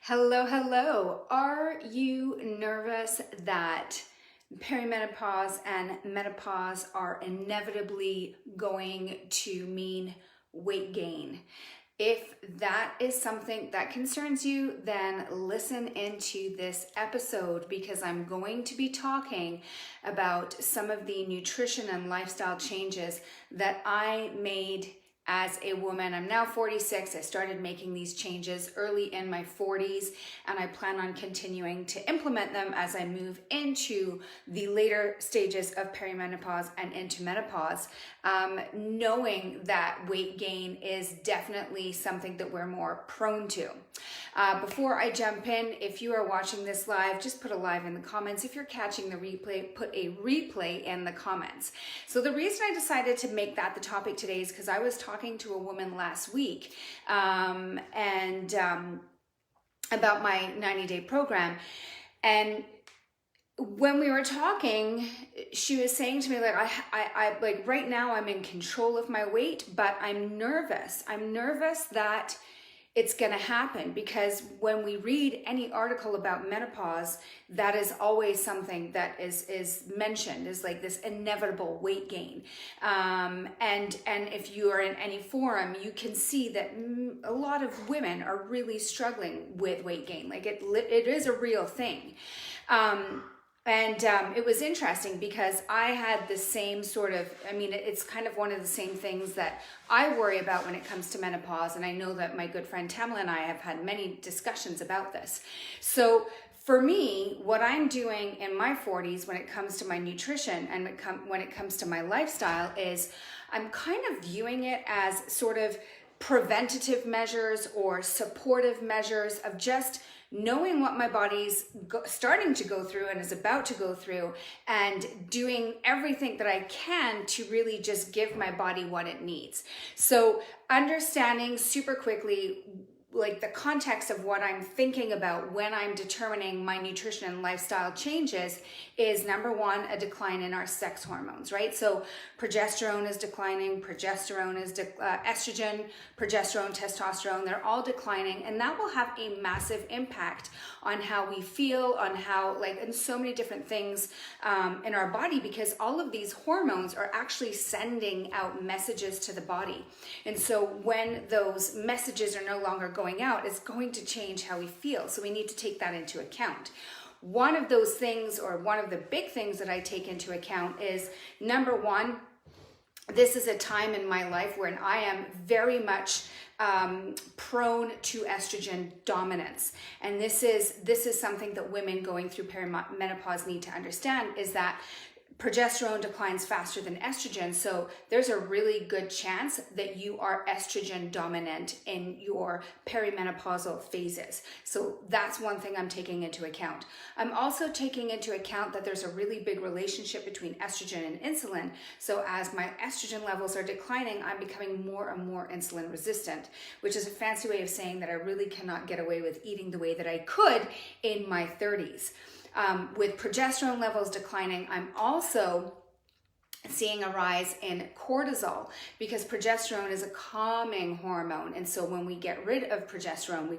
Hello, hello. Are you nervous that perimenopause and menopause are inevitably going to mean weight gain? If that is something that concerns you, then listen into this episode because I'm going to be talking about some of the nutrition and lifestyle changes that I made as a woman. I'm now 46. I started making these changes early in my 40s, and I plan on continuing to implement them as I move into the later stages of perimenopause and into menopause, knowing that weight gain is definitely something that we're more prone to. Before I jump in, if you are watching this live, just put a live in the comments. If you're catching the replay, put a replay in the comments. So the reason I decided to make that the topic today is because I was talking to a woman last week about my 90-day program. And when we were talking, she was saying to me, like, I like right now I'm in control of my weight, but I'm nervous. I'm nervous that it's going to happen, because when we read any article about menopause, that is always something that is mentioned, is like this inevitable weight gain. And if you are in any forum, you can see that a lot of women are really struggling with weight gain. Like it is a real thing. It was interesting because I had the same sort of, it's kind of one of the same things that I worry about when it comes to menopause. And I know that my good friend Tamla and I have had many discussions about this. So for me, what I'm doing in my 40s when it comes to my nutrition and when it comes to my lifestyle is I'm kind of viewing it as sort of preventative measures or supportive measures of just knowing what my body's starting to go through and is about to go through, and doing everything that I can to really just give my body what it needs. So understanding super quickly, like the context of what I'm thinking about when I'm determining my nutrition and lifestyle changes is, number one, a decline in our sex hormones, right? So progesterone is declining, estrogen, progesterone, testosterone, they're all declining, and that will have a massive impact on how we feel, on how, and so many different things in our body, because all of these hormones are actually sending out messages to the body. And so when those messages are no longer going out, it's going to change how we feel. So we need to take that into account. One of those things, or one of the big things that I take into account is, number one, this is a time in my life when I am very much prone to estrogen dominance. And this is something that women going through perimenopause need to understand, is that progesterone declines faster than estrogen, so there's a really good chance that you are estrogen dominant in your perimenopausal phases. So that's one thing I'm taking into account. I'm also taking into account that there's a really big relationship between estrogen and insulin. So as my estrogen levels are declining, I'm becoming more and more insulin resistant, which is a fancy way of saying that I really cannot get away with eating the way that I could in my 30s. With progesterone levels declining, I'm also seeing a rise in cortisol, because progesterone is a calming hormone. And so when we get rid of progesterone, we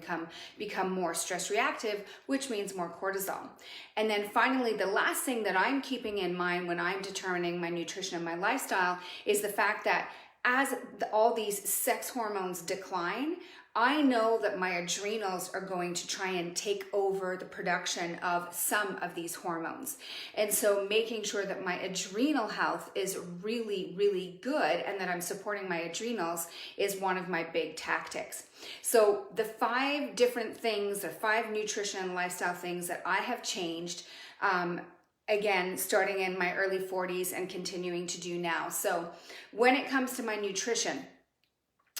become more stress reactive, which means more cortisol. And then finally, the last thing that I'm keeping in mind when I'm determining my nutrition and my lifestyle is the fact that as all these sex hormones decline, I know that my adrenals are going to try and take over the production of some of these hormones. And so making sure that my adrenal health is really, really good and that I'm supporting my adrenals is one of my big tactics. So the 5 different things, the 5 nutrition and lifestyle things that I have changed, again, starting in my early 40s and continuing to do now. So when it comes to my nutrition,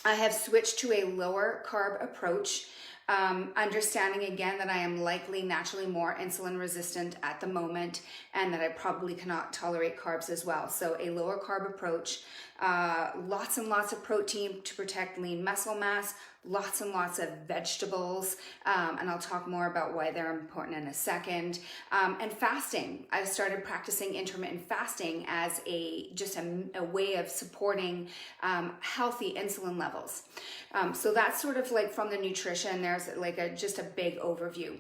I have switched to a lower carb approach, understanding again that I am likely naturally more insulin resistant at the moment, and that I probably cannot tolerate carbs as well. So a lower carb approach, lots and lots of protein to protect lean muscle mass, lots and lots of vegetables, and I'll talk more about why they're important in a second. And fasting. I started practicing intermittent fasting as just a way of supporting healthy insulin levels. So that's sort of like from the nutrition. There's like just a big overview.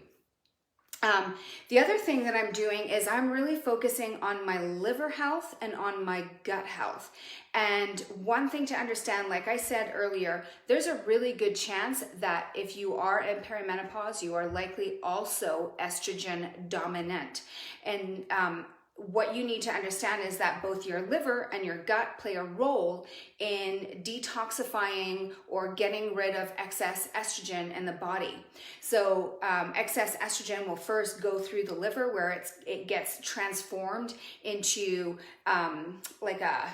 The other thing that I'm doing is I'm really focusing on my liver health and on my gut health. And one thing to understand, like I said earlier, there's a really good chance that if you are in perimenopause, you are likely also estrogen dominant. And what you need to understand is that both your liver and your gut play a role in detoxifying or getting rid of excess estrogen in the body. So excess estrogen will first go through the liver where it gets transformed into like a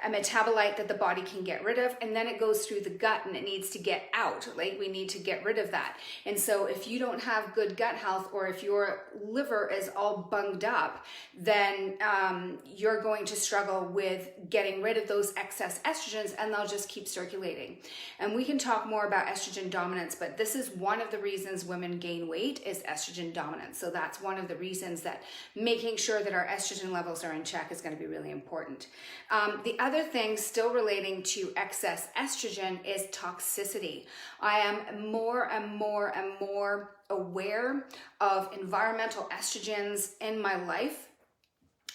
metabolite that the body can get rid of, and then it goes through the gut and it needs to get out. Like, we need to get rid of that. And so if you don't have good gut health, or if your liver is all bunged up, then you're going to struggle with getting rid of those excess estrogens, and they'll just keep circulating. And we can talk more about estrogen dominance, but this is one of the reasons women gain weight, is estrogen dominance. So that's one of the reasons that making sure that our estrogen levels are in check is going to be really important. The other thing, still relating to excess estrogen, is toxicity. I am more and more and more aware of environmental estrogens in my life,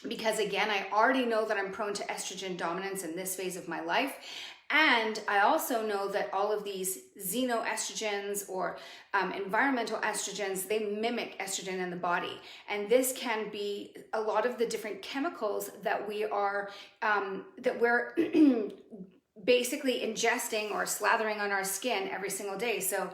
because again, I already know that I'm prone to estrogen dominance in this phase of my life. And I also know that all of these xenoestrogens or environmental estrogens, they mimic estrogen in the body. And this can be a lot of the different chemicals that we're basically ingesting or slathering on our skin every single day. So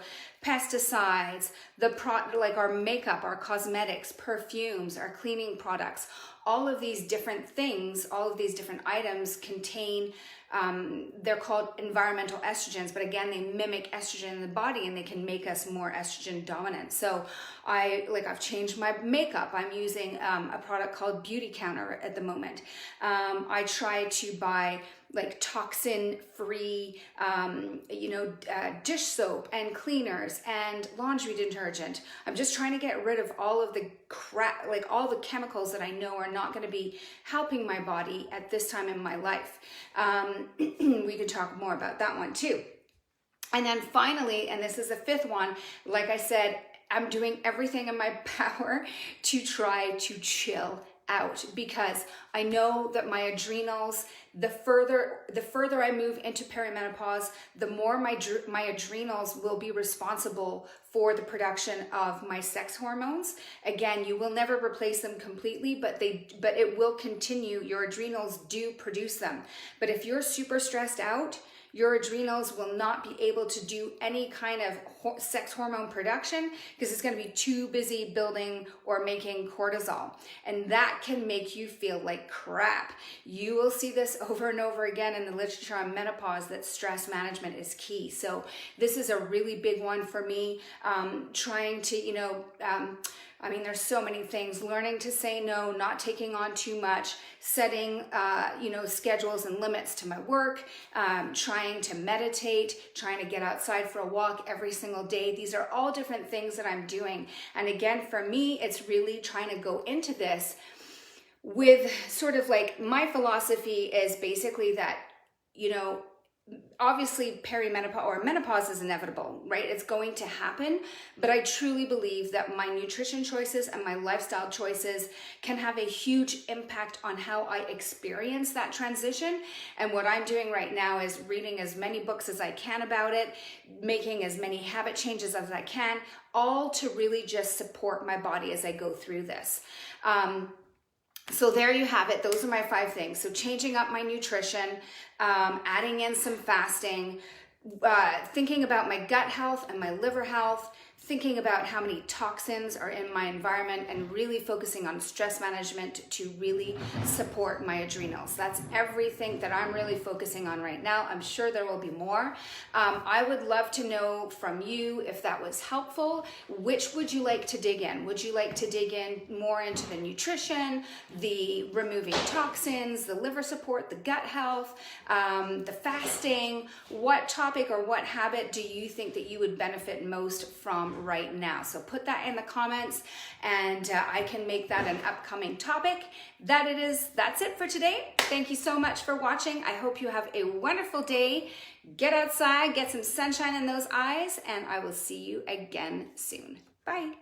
pesticides, like our makeup, our cosmetics, perfumes, our cleaning products, all of these different things, all of these different items contain they're called environmental estrogens, but again, they mimic estrogen in the body and they can make us more estrogen dominant. So I've changed my makeup. I'm using a product called Beauty Counter at the moment. I try to buy like toxin-free, dish soap and cleaners and laundry detergent. I'm just trying to get rid of all of the crap, like all the chemicals that I know are not going to be helping my body at this time in my life. We could talk more about that one too. And then finally, and this is the fifth one, like I said, I'm doing everything in my power to try to chill out, because I know that my adrenals, the further I move into perimenopause, the more my adrenals will be responsible for the production of my sex hormones. Again, you will never replace them completely, but it will continue. Your adrenals do produce them. But if you're super stressed out, your adrenals will not be able to do any kind of sex hormone production, because it's going to be too busy building or making cortisol. And that can make you feel like crap. You will see this over and over again in the literature on menopause, that stress management is key. So this is a really big one for me. Trying to, there's so many things, learning to say no, not taking on too much, setting, schedules and limits to my work, trying to meditate, trying to get outside for a walk every single day. These are all different things that I'm doing. And again, for me, it's really trying to go into this with sort of like, my philosophy is basically that, obviously perimenopause or menopause is inevitable, right? It's going to happen, but I truly believe that my nutrition choices and my lifestyle choices can have a huge impact on how I experience that transition. And what I'm doing right now is reading as many books as I can about it, making as many habit changes as I can, all to really just support my body as I go through this. So there you have it. Those are my 5 things. So changing up my nutrition, adding in some fasting, thinking about my gut health and my liver health, thinking about how many toxins are in my environment, and really focusing on stress management to really support my adrenals. That's everything that I'm really focusing on right now. I'm sure there will be more. I would love to know from you if that was helpful. Which would you like to dig in? Would you like to dig in more into the nutrition, the removing toxins, the liver support, the gut health, the fasting? What topics topic or what habit do you think that you would benefit most from right now? So put that in the comments, and I can make that an upcoming topic. That's it for today. Thank you so much for watching. I hope you have a wonderful day. Get outside, get some sunshine in those eyes, and I will see you again soon. Bye.